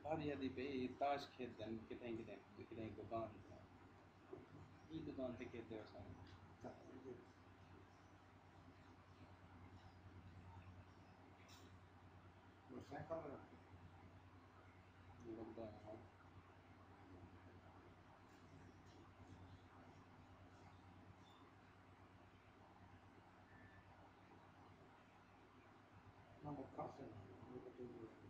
हर यदि पे ताश खेलते हैं कितने कितने कितने दुकान पे ये दुकान पे खेलते हो सारे लगता है हाँ No, but crossing, look at the